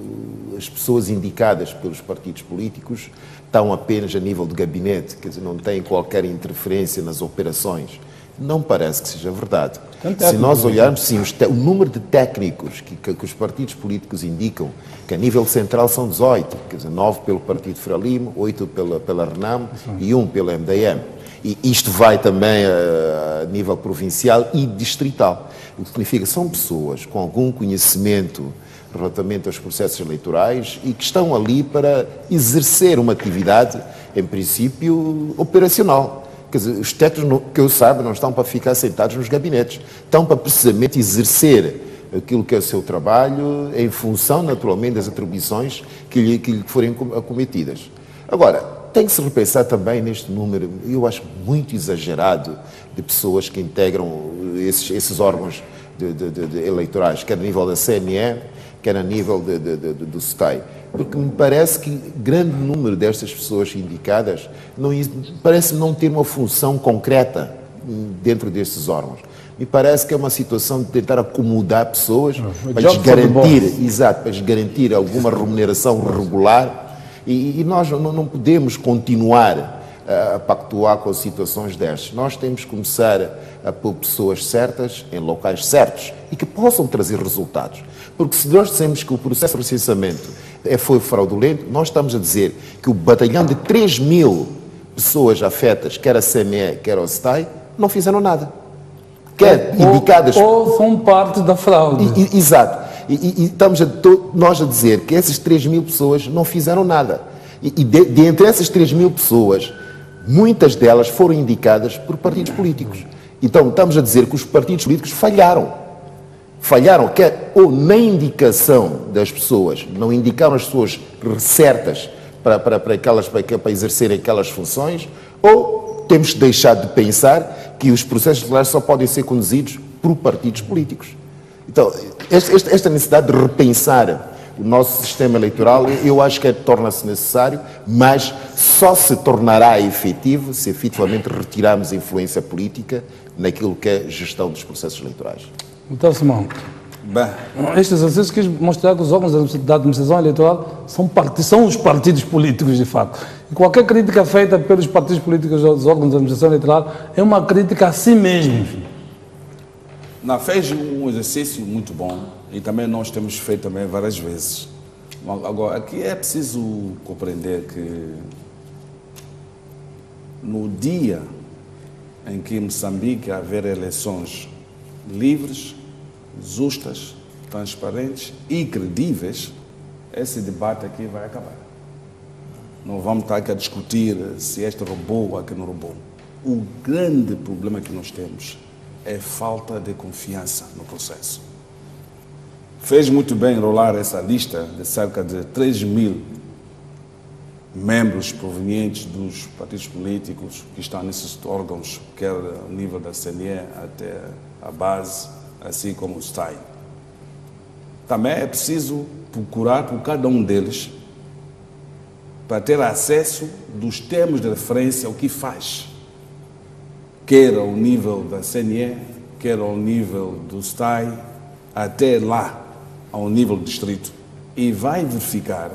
as pessoas indicadas pelos partidos políticos estão apenas a nível de gabinete, quer dizer, não têm qualquer interferência nas operações. Não parece que seja verdade. Se nós olharmos, sim, o número de técnicos que os partidos políticos indicam, que a nível central são 18, quer dizer, 9 pelo Partido Frelimo, 8 pela RENAM e 1 pela MDM. E isto vai também a nível provincial e distrital. O que significa que são pessoas com algum conhecimento relativamente aos processos eleitorais e que estão ali para exercer uma atividade, em princípio, operacional. Quer dizer, os técnicos, que eu saiba, não estão para ficar sentados nos gabinetes, estão para precisamente exercer aquilo que é o seu trabalho em função, naturalmente, das atribuições que lhe forem acometidas. Agora, tem que se repensar também neste número, eu acho muito exagerado, de pessoas que integram esses órgãos de eleitorais, quer a nível da CNE, quer a nível do STAI. Porque me parece que grande número destas pessoas indicadas parece não ter uma função concreta dentro destes órgãos. Me parece que é uma situação de tentar acomodar pessoas para lhes garantir alguma remuneração regular e nós não podemos continuar a pactuar com situações destas. Nós temos que começar a pôr pessoas certas em locais certos e que possam trazer resultados. Porque se nós dissemos que o processo de licenciamento foi fraudulento, nós estamos a dizer que o batalhão de 3.000 pessoas afetas, quer a CME, quer a STAI, não fizeram nada. Quer indicadas... Ou são parte da fraude. Exato. E estamos nós a dizer que essas 3.000 pessoas não fizeram nada. E de entre essas 3.000 pessoas, muitas delas foram indicadas por partidos políticos. Então, estamos a dizer que os partidos políticos falharam. Falharam, quer ou na indicação das pessoas, não indicaram as pessoas certas para exercerem aquelas funções, ou temos que deixar de pensar que os processos eleitorais só podem ser conduzidos por partidos políticos. Então, esta necessidade de repensar o nosso sistema eleitoral, eu acho que torna-se necessário, mas só se tornará efetivo se efetivamente retirarmos a influência política naquilo que é a gestão dos processos eleitorais. Então, Simão, este exercício quis mostrar que os órgãos da administração eleitoral são os partidos políticos, de fato. E qualquer crítica feita pelos partidos políticos aos órgãos da administração eleitoral é uma crítica a si mesmo. Fez um exercício muito bom e também nós temos feito também várias vezes. Agora, aqui é preciso compreender que no dia em que em Moçambique haver eleições livres, justas, transparentes e credíveis, esse debate aqui vai acabar. Não vamos estar aqui a discutir se este roubou ou aquele não roubou. O grande problema que nós temos é falta de confiança no processo. Fez muito bem enrolar essa lista de cerca de 3.000 membros provenientes dos partidos políticos que estão nesses órgãos, quer a nível da CNE até a base, assim como o STAI. Também é preciso procurar por cada um deles para ter acesso dos termos de referência ao que faz, quer ao nível da CNE, quer ao nível do STAI, até lá, ao nível do distrito. E vai verificar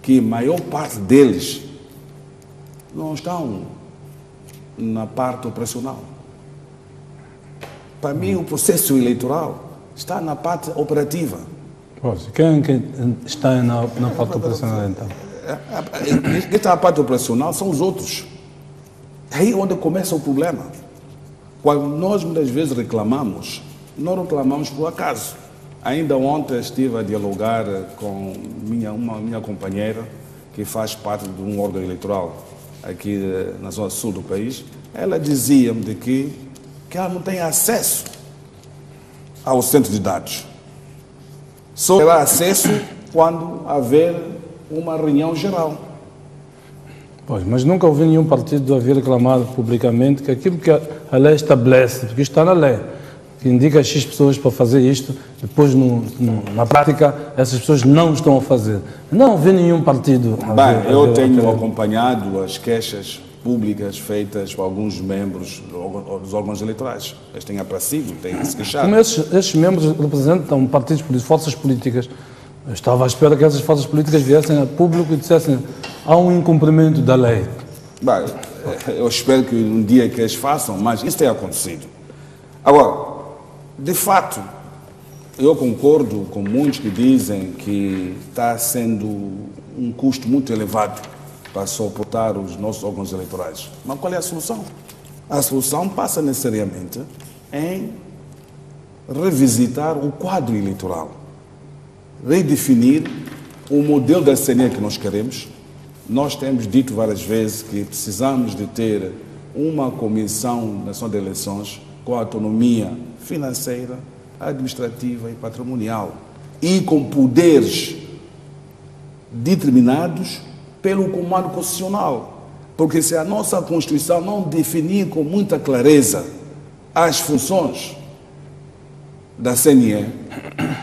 que a maior parte deles não estão na parte operacional. Para mim, o processo eleitoral está na parte operativa. Quem está na parte operacional, então? Quem está na parte operacional são os outros. É aí onde começa o problema. Quando nós muitas vezes reclamamos não reclamamos por acaso. Ainda ontem estive a dialogar com uma minha companheira, que faz parte de um órgão eleitoral aqui na zona sul do país. Ela dizia-me de que ela não tem acesso ao centro de dados. Só terá acesso quando haver uma reunião geral. Pois, mas nunca ouvi nenhum partido a vir reclamar publicamente que aquilo que a lei estabelece, porque está na lei, que indica X pessoas para fazer isto, depois na prática essas pessoas não estão a fazer. Não ouvi nenhum partido eu tenho acompanhado as queixas públicas feitas por alguns membros dos órgãos eleitorais. Eles têm aparecido, têm se queixado. Como esses membros representam partidos políticos, forças políticas, eu estava à espera que essas forças políticas viessem a público e dissessem há um incumprimento da lei. Eu espero que um dia que eles façam, mas isso tem acontecido. Agora, de fato, eu concordo com muitos que dizem que está sendo um custo muito elevado para suportar os nossos órgãos eleitorais. Mas qual é a solução? A solução passa necessariamente em revisitar o quadro eleitoral, redefinir o modelo da CNE que nós queremos. Nós temos dito várias vezes que precisamos de ter uma comissão nacional de eleições com autonomia financeira, administrativa e patrimonial e com poderes determinados pelo comando constitucional. Porque se a nossa Constituição não definir com muita clareza as funções da CNE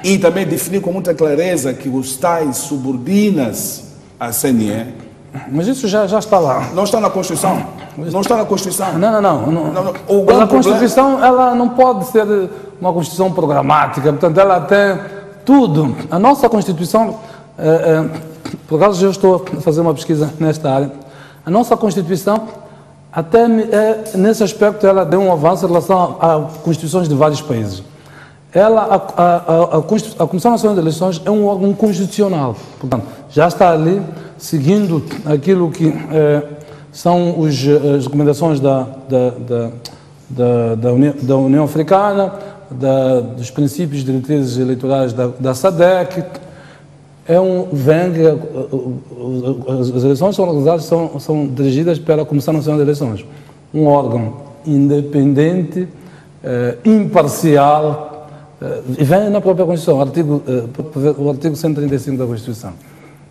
e também definir com muita clareza que os tais subordinam-se à CNE. Mas isso já está lá. Não está na Constituição. Não está na Constituição. Não. A Constituição ela não pode ser uma Constituição programática, portanto ela tem tudo. A nossa Constituição, por acaso eu estou a fazer uma pesquisa nesta área, a nossa Constituição, até nesse aspecto, ela deu um avanço em relação a constituições de vários países. A Comissão Nacional de Eleições é um órgão constitucional, portanto, já está ali seguindo aquilo que são as recomendações da União Africana, dos princípios e diretrizes eleitorais da SADC. As eleições são organizadas, são dirigidas pela Comissão Nacional de Eleições, um órgão independente, imparcial, e vem na própria Constituição, o artigo 135 da Constituição.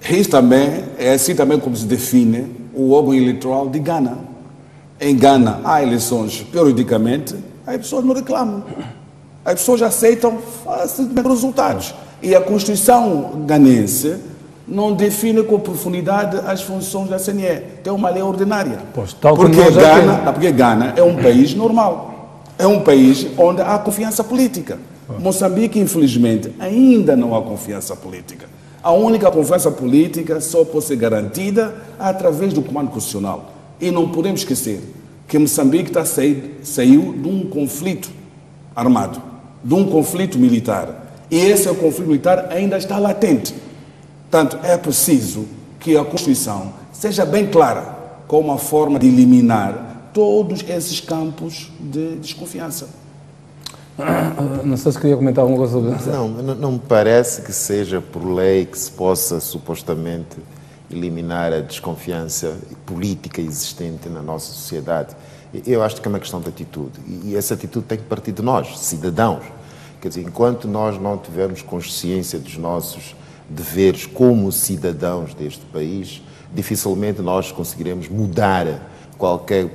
Isso também é assim também como se define o órgão eleitoral de Gana. Em Gana há eleições periodicamente, as pessoas não reclamam. As pessoas aceitam facilmente os resultados. E a Constituição ganense não define com profundidade as funções da CNE. Tem uma lei ordinária. Porque Gana é um país normal. É um país onde há confiança política. Moçambique, infelizmente, ainda não há confiança política. A única confiança política só pode ser garantida através do comando constitucional. E não podemos esquecer que Moçambique saiu de um conflito armado, de um conflito militar. E esse conflito militar ainda está latente. Portanto, é preciso que a Constituição seja bem clara como uma forma de eliminar todos esses campos de desconfiança. Não sei se queria comentar alguma coisa sobre isso. Não me parece que seja por lei que se possa supostamente eliminar a desconfiança política existente na nossa sociedade. Eu acho que é uma questão de atitude. E essa atitude tem que partir de nós, cidadãos. Quer dizer, enquanto nós não tivermos consciência dos nossos deveres como cidadãos deste país, dificilmente nós conseguiremos mudar qualquer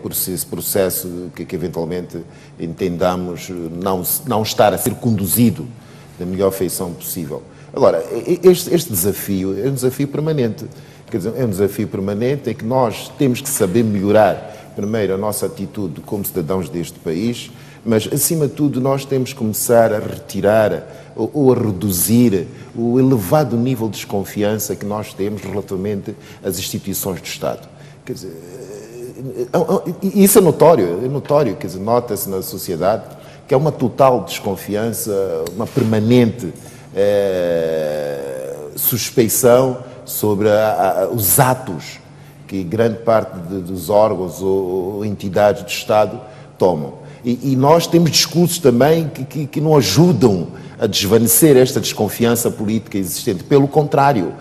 processo que eventualmente entendamos não estar a ser conduzido da melhor feição possível. Agora, este desafio é um desafio permanente. Quer dizer, é um desafio permanente em que nós temos que saber melhorar, primeiro, a nossa atitude como cidadãos deste país, mas, acima de tudo, nós temos que começar a retirar ou a reduzir o elevado nível de desconfiança que nós temos relativamente às instituições do Estado. Quer dizer, isso é notório, quer dizer, nota-se na sociedade que é uma total desconfiança, uma permanente suspeição sobre os atos que grande parte dos órgãos ou entidades do Estado tomam. E nós temos discursos também que não ajudam a desvanecer esta desconfiança política existente. Pelo contrário,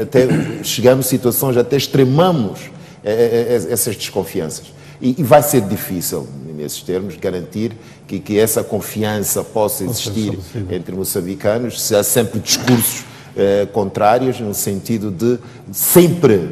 até chegamos a situações, até extremamos essas desconfianças. E vai ser difícil, nesses termos, garantir que essa confiança possa existir entre moçambicanos, se há sempre discursos contrários, no sentido de sempre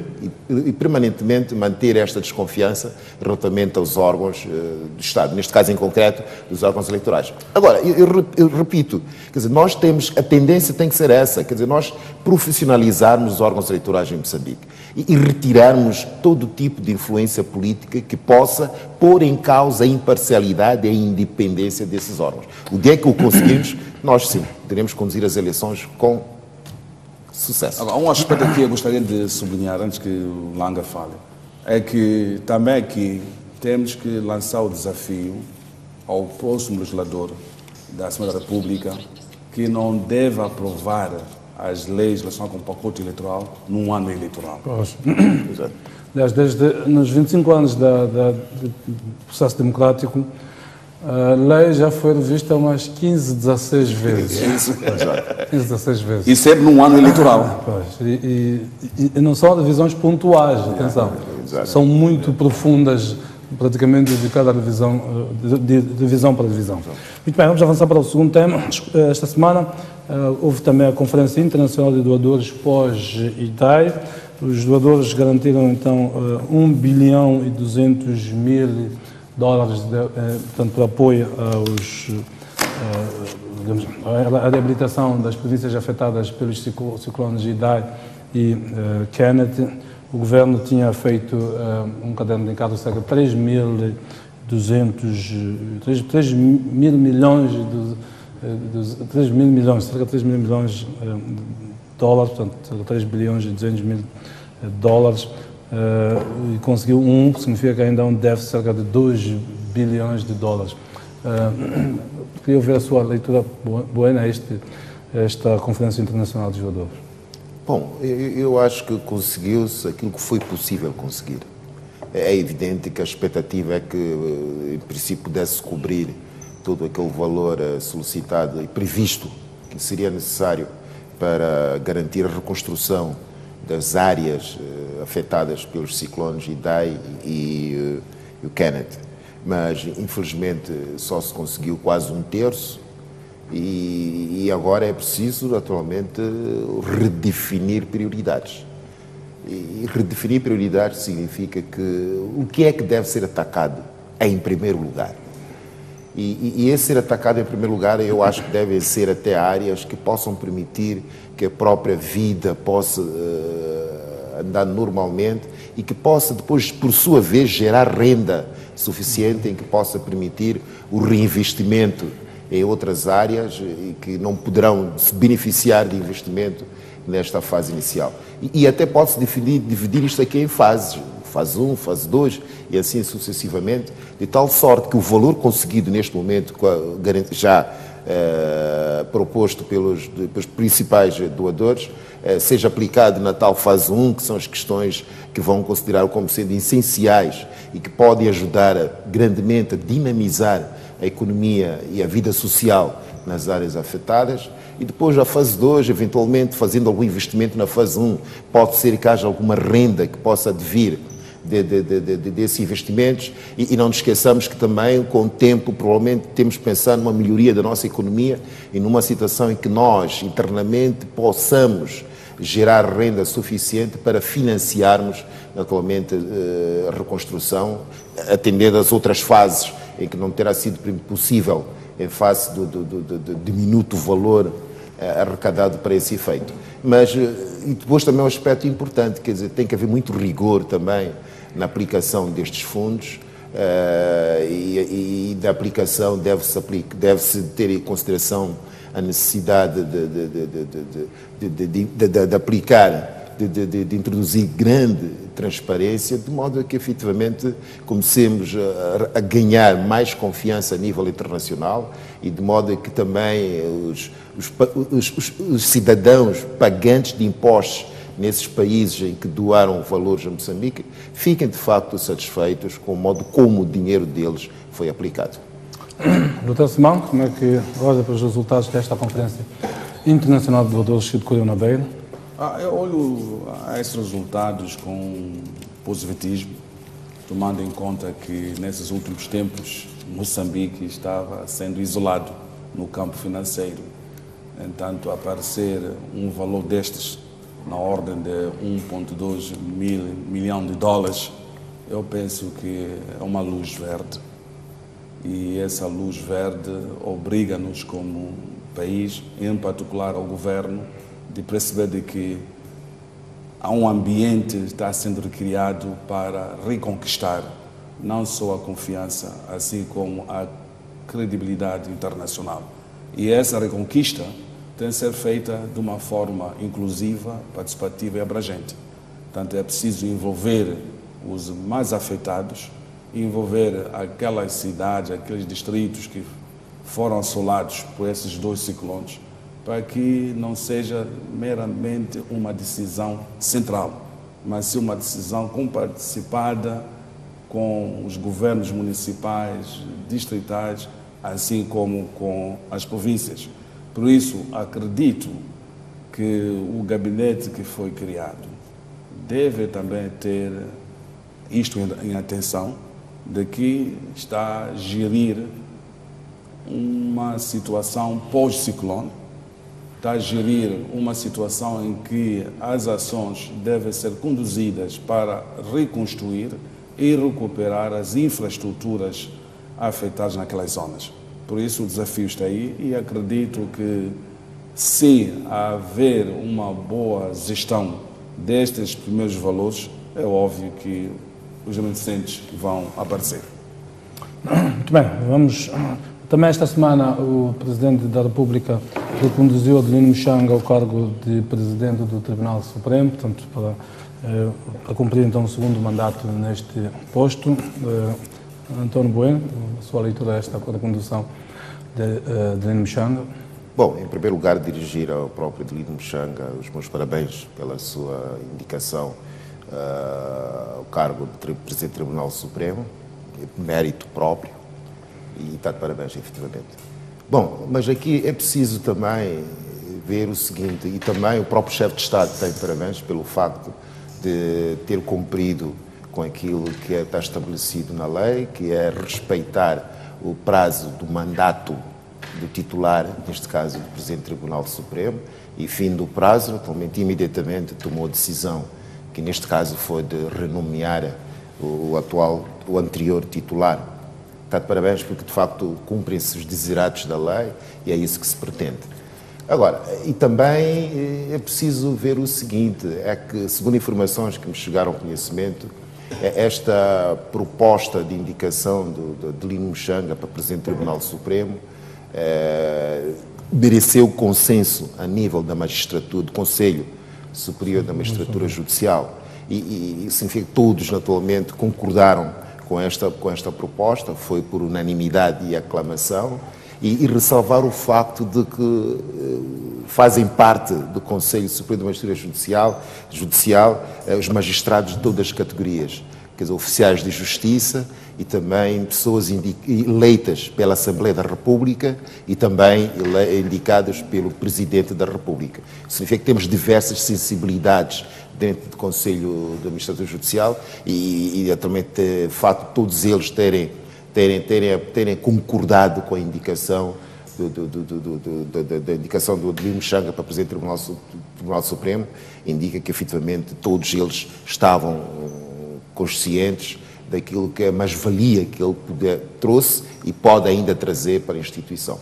e permanentemente manter esta desconfiança relativamente aos órgãos do Estado, neste caso em concreto, dos órgãos eleitorais. Agora, eu repito, quer dizer, nós temos, a tendência tem que ser essa, quer dizer, nós profissionalizarmos os órgãos eleitorais em Moçambique e retirarmos todo tipo de influência política que possa pôr em causa a imparcialidade e a independência desses órgãos. O dia que o conseguirmos, nós sim, teremos que conduzir as eleições com sucesso. Agora, um aspecto que eu gostaria de sublinhar antes que o Langa fale é que também aqui temos que lançar o desafio ao próximo legislador da Assembleia da República que não deve aprovar as leis relacionadas com o pacote eleitoral num ano eleitoral. Aliás, nos 25 anos do processo democrático, a lei já foi revista umas 15, 16 vezes. Isso. 15, 16 vezes. E sempre num ano eleitoral. E não são revisões pontuais, atenção. São muito profundas, praticamente de cada revisão, de divisão para divisão. Muito bem, vamos avançar para o segundo tema. Esta semana houve também a Conferência Internacional de Doadores pós-IDAI. Os doadores garantiram, então, 1 bilhão e 200 mil dólares, portanto, para apoio à reabilitação das províncias afetadas pelos ciclones Idai e Kenneth. O governo tinha feito um caderno de encargo de cerca de 3 mil milhões cerca de 3 mil milhões de dólares, portanto, 3 bilhões e 200 mil dólares. E conseguiu que significa que ainda deve cerca de 2 bilhões de dólares. Queria ver a sua leitura boa esta Conferência Internacional de Doadores. Bom, eu acho que conseguiu-se aquilo que foi possível conseguir. É evidente que a expectativa é que, em princípio, pudesse cobrir todo aquele valor solicitado e previsto que seria necessário para garantir a reconstrução das áreas afetadas pelos ciclones Idai e o Kenneth. Mas, infelizmente, só se conseguiu quase um terço e agora é preciso, naturalmente, redefinir prioridades. E redefinir prioridades significa que o que é que deve ser atacado em primeiro lugar. E esse ser atacado em primeiro lugar, eu acho que devem ser até áreas que possam permitir que a própria vida possa andar normalmente e que possa depois, por sua vez, gerar renda suficiente em que possa permitir o reinvestimento em outras áreas e que não poderão se beneficiar de investimento nesta fase inicial. E até pode-se dividir isto aqui em fases, fase 1, fase 2 e assim sucessivamente, de tal sorte que o valor conseguido neste momento, já proposto pelos principais doadores, seja aplicado na tal fase 1, que são as questões que vão considerar como sendo essenciais e que podem ajudar grandemente a dinamizar a economia e a vida social nas áreas afetadas. E depois a fase 2, eventualmente fazendo algum investimento na fase 1, pode ser que haja alguma renda que possa advir desses investimentos e não nos esqueçamos que também com o tempo provavelmente temos que pensar numa melhoria da nossa economia e numa situação em que nós internamente possamos gerar renda suficiente para financiarmos naturalmente a reconstrução, atendendo às outras fases em que não terá sido possível em face do diminuto valor arrecadado para esse efeito. Mas e depois também um aspecto importante, quer dizer, tem que haver muito rigor também na aplicação destes fundos e da aplicação deve-se ter em consideração a necessidade de aplicar, de introduzir grande transparência, de modo que efetivamente comecemos a ganhar mais confiança a nível internacional e de modo que também os cidadãos pagantes de impostos nesses países em que doaram valores a Moçambique fiquem de facto satisfeitos com o modo como o dinheiro deles foi aplicado. Dr. Simão, como é que olha para os resultados desta Conferência Internacional de Doadores que decorreu na Beira? Eu olho a esses resultados com positivismo, tomando em conta que nesses últimos tempos Moçambique estava sendo isolado no campo financeiro. Entanto, aparecer um valor destes na ordem de 1,2 milhão de dólares, eu penso que é uma luz verde. E essa luz verde obriga-nos como país, em particular ao governo, de perceber de que há um ambiente que está sendo recriado para reconquistar não só a confiança, assim como a credibilidade internacional. E essa reconquista tem que ser feita de uma forma inclusiva, participativa e abrangente. Portanto, é preciso envolver os mais afetados, envolver aquelas cidades, aqueles distritos que foram assolados por esses 2 ciclones, para que não seja meramente uma decisão central, mas sim uma decisão comparticipada com os governos municipais, distritais, assim como com as províncias. Por isso, acredito que o gabinete que foi criado deve também ter isto em atenção, de que está a gerir uma situação pós-ciclone, está a gerir uma situação em que as ações devem ser conduzidas para reconstruir e recuperar as infraestruturas afetadas naquelas zonas. Por isso o desafio está aí e acredito que, se haver uma boa gestão destes primeiros valores, é óbvio que os beneficentes vão aparecer. Muito bem, vamos. Também esta semana o Presidente da República reconduziu Adelino Muxanga ao cargo de Presidente do Tribunal Supremo, portanto, para cumprir então o segundo mandato neste posto. António Bueno, a sua leitura desta recondução de Adelino Muxanga. Bom, em primeiro lugar, dirigir ao próprio Adelino Muxanga os meus parabéns pela sua indicação ao cargo de Presidente do Tribunal Supremo, mérito próprio, e está de parabéns, efetivamente. Bom, mas aqui é preciso também ver o seguinte, e também o próprio chefe de Estado tem parabéns pelo facto de ter cumprido com aquilo que está estabelecido na lei, que é respeitar o prazo do mandato do titular, neste caso do Presidente do Tribunal Supremo, e fim do prazo, naturalmente, imediatamente tomou a decisão, que neste caso foi de renomear o anterior titular. Está de parabéns porque, de facto, cumprem-se os desideratos da lei e é isso que se pretende. Agora, e também é preciso ver o seguinte, é que, segundo informações que me chegaram ao conhecimento, esta proposta de indicação de Adelino Muxanga para Presidente do Tribunal Supremo mereceu consenso a nível da magistratura, do Conselho Superior da Magistratura Judicial, e significa que todos, naturalmente, concordaram com esta proposta, foi por unanimidade e aclamação, e ressalvar o facto de que fazem parte do Conselho Superior da Magistratura Judicial os magistrados de todas as categorias, quer dizer, oficiais de justiça e também pessoas eleitas pela Assembleia da República e também indicadas pelo Presidente da República. Isso significa que temos diversas sensibilidades dentro do Conselho da Magistratura Judicial e naturalmente, de facto, todos eles terem concordado com a indicação da indicação do Adelino Muxanga para Presidente do Tribunal Supremo, indica que, efetivamente, todos eles estavam conscientes daquilo que é a mais-valia que ele trouxe e pode ainda trazer para a instituição.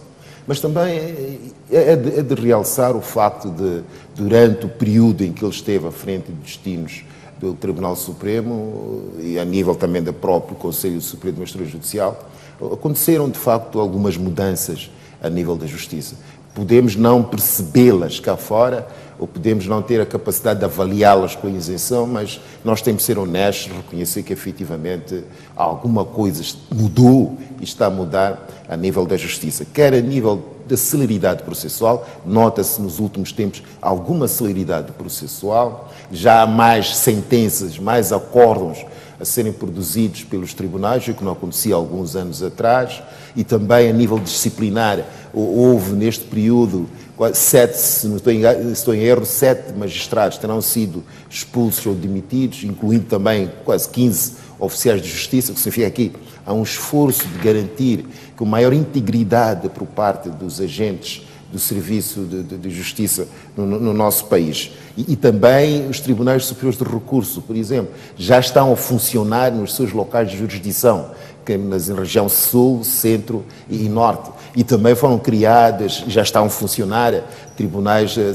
Mas também é de realçar o facto de, durante o período em que ele esteve à frente de destinos do Tribunal Supremo e a nível também do próprio Conselho Superior de Magistratura Judicial, aconteceram, de facto, algumas mudanças a nível da Justiça. Podemos não percebê-las cá fora, ou podemos não ter a capacidade de avaliá-las com isenção, mas nós temos de ser honestos, reconhecer que, efetivamente, alguma coisa mudou e está a mudar a nível da Justiça, quer a nível da celeridade processual, nota-se nos últimos tempos alguma celeridade processual, já há mais sentenças, mais acórdãos a serem produzidos pelos tribunais, o que não acontecia há alguns anos atrás, e também a nível disciplinar. Houve neste período, se não estou em erro, 7 magistrados terão sido expulsos ou demitidos, incluindo também quase 15 oficiais de justiça, que significa aqui há um esforço de garantir que uma maior integridade por parte dos agentes do Serviço de Justiça no nosso país. E também os Tribunais Superiores de Recurso, por exemplo, já estão a funcionar nos seus locais de jurisdição, que é na região Sul, Centro e Norte. E também foram criadas, já estão a funcionar,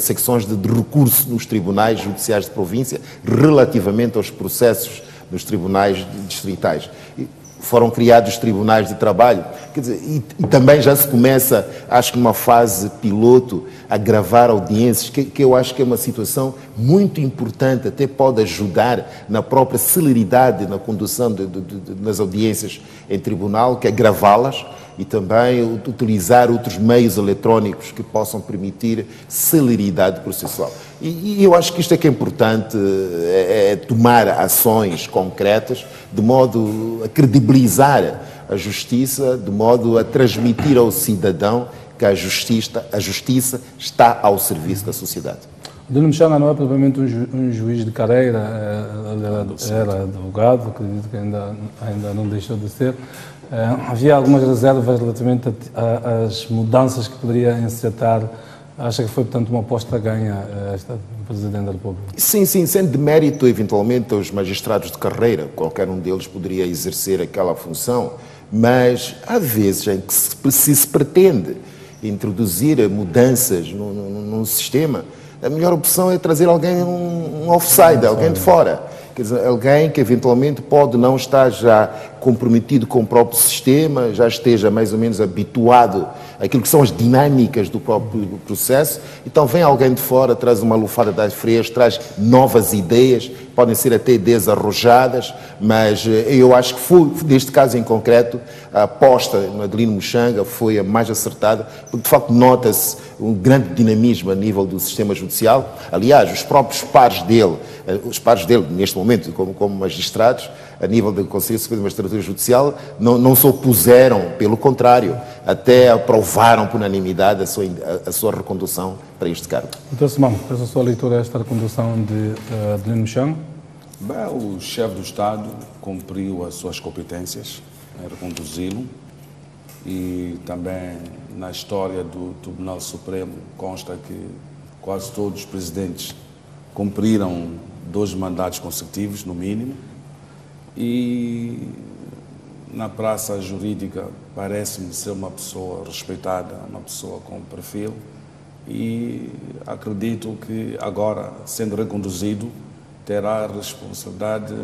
secções de recurso nos Tribunais Judiciais de Província relativamente aos processos nos Tribunais distritais. Foram criados os tribunais de trabalho, quer dizer, e também já se começa, acho que numa fase piloto, a gravar audiências, que eu acho que é uma situação muito importante, até pode ajudar na própria celeridade na condução das audiências em tribunal, que é gravá-las e também utilizar outros meios eletrónicos que possam permitir celeridade processual. E eu acho que isto é que é importante, é tomar ações concretas, de modo a credibilizar a justiça, de modo a transmitir ao cidadão que a justiça está ao serviço da sociedade. Adelino Mchanga não é propriamente um juiz de carreira, era advogado, acredito que ainda não deixou de ser. Havia algumas reservas relativamente às mudanças que poderia encetar. Acha que foi, portanto, uma aposta ganha esta do Presidente da República? Sim, sendo de mérito, eventualmente, aos magistrados de carreira, qualquer um deles poderia exercer aquela função, mas há vezes em que se pretende introduzir mudanças num sistema, a melhor opção é trazer alguém, um offside, alguém de fora. Quer dizer, alguém que eventualmente pode não estar já comprometido com o próprio sistema, já esteja mais ou menos habituado àquilo que são as dinâmicas do próprio processo. Então vem alguém de fora, traz uma lufada das freias, traz novas ideias, podem ser até ideias arrojadas, mas eu acho que foi, neste caso em concreto, a aposta no Adelino Mchanga foi a mais acertada, porque de facto nota-se um grande dinamismo a nível do sistema judicial. Aliás, os próprios pares dele neste momento, como magistrados, a nível do Conselho Superior de Magistratura Judicial, não se opuseram, pelo contrário, até aprovaram por unanimidade a sua recondução para este cargo. Então, Simão, qual é a sua leitura desta recondução de Adelino Mchanga? Bem, o chefe do Estado cumpriu as suas competências em reconduzi-lo e também na história do Tribunal Supremo consta que quase todos os presidentes cumpriram 2 mandatos consecutivos, no mínimo, e na praça jurídica parece-me ser uma pessoa respeitada, uma pessoa com perfil, e acredito que agora, sendo reconduzido, terá a responsabilidade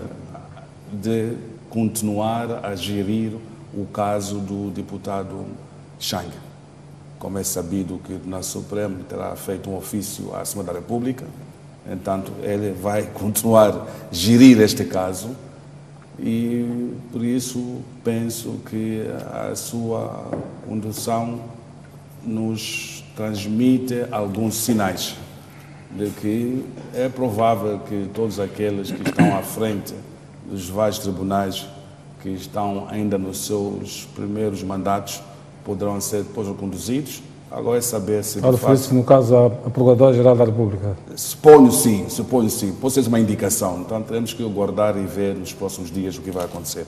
de continuar a gerir o caso do deputado Chang. Como é sabido que na Supremo terá feito um ofício à Assembleia da República, entanto, ele vai continuar a gerir este caso e, por isso, penso que a sua condução nos transmite alguns sinais de que é provável que todos aqueles que estão à frente dos vários tribunais que estão ainda nos seus primeiros mandatos poderão ser depois reconduzidos. Agora é saber se... Refere-se, no caso, à Procuradora-Geral da República? Suponho sim. Pode ser uma indicação. Então, teremos que aguardar e ver nos próximos dias o que vai acontecer.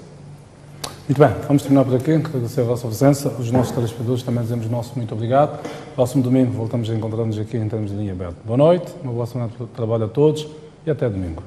Muito bem, vamos terminar por aqui. Agradecer a vossa presença. Os nossos telespectadores também dizemos o nosso muito obrigado. Próximo domingo voltamos a encontrar-nos aqui em termos de linha aberta. Boa noite, uma boa semana de trabalho a todos e até domingo.